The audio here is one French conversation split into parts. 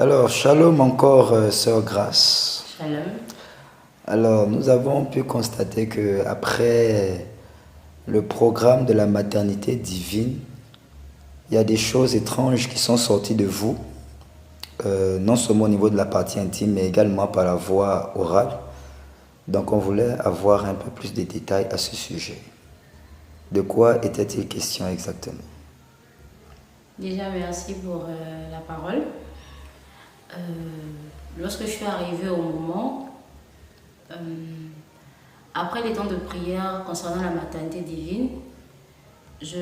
Alors, shalom encore, sœur Grace. Shalom. Alors, nous avons pu constater que après le programme de la maternité divine, il y a des choses étranges qui sont sorties de vous, non seulement au niveau de la partie intime, mais également par la voie orale. Donc, on voulait avoir un peu plus de détails à ce sujet. De quoi était-il question exactement? Déjà, merci pour la parole. Euh, Lorsque je suis arrivée au moment, euh, après les temps de prière concernant la maternité divine, je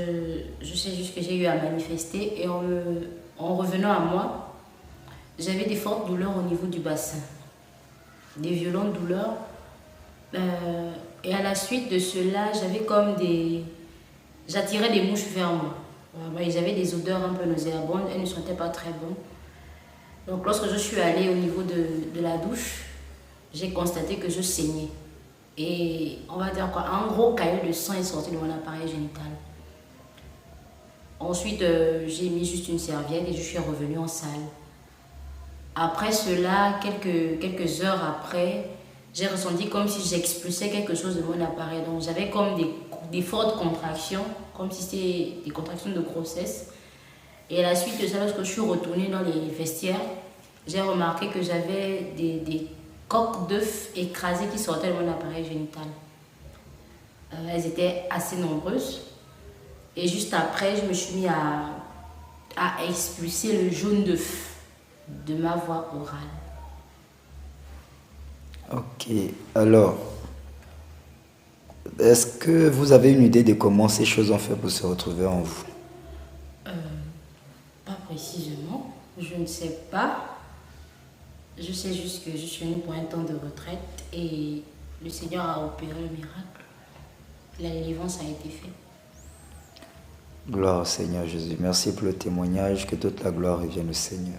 sais juste que j'ai eu à manifester et en revenant à moi, j'avais des fortes douleurs au niveau du bassin, des violentes douleurs. Et à la suite de cela, j'avais comme des... J'attirais des mouches vers moi. Voilà, j'avais des odeurs un peu nauséabondes, elles ne sentaient pas très bon. Donc lorsque je suis allée au niveau de la douche, j'ai constaté que je saignais. Et on va dire quoi, un gros caillot de sang est sorti de mon appareil génital. Ensuite, j'ai mis juste une serviette et je suis revenue en salle. Après cela, quelques heures après, j'ai ressenti comme si j'expulsais quelque chose de mon appareil. Donc j'avais comme des fortes contractions, comme si c'était des contractions de grossesse. Et à la suite de ça, lorsque je suis retournée dans les vestiaires, j'ai remarqué que j'avais des coques d'œufs écrasées qui sortaient de mon appareil génital. Elles étaient assez nombreuses. Et juste après, je me suis mis à expulser le jaune d'œuf de ma voie orale. Ok, alors, est-ce que vous avez une idée de comment ces choses ont fait pour se retrouver en vous? Euh, Pas précisément, je ne sais pas. Je sais juste que je suis venue pour un temps de retraite et le Seigneur a opéré le miracle. La délivrance a été faite. Gloire au Seigneur Jésus. Merci pour le témoignage. Que toute la gloire revienne au Seigneur.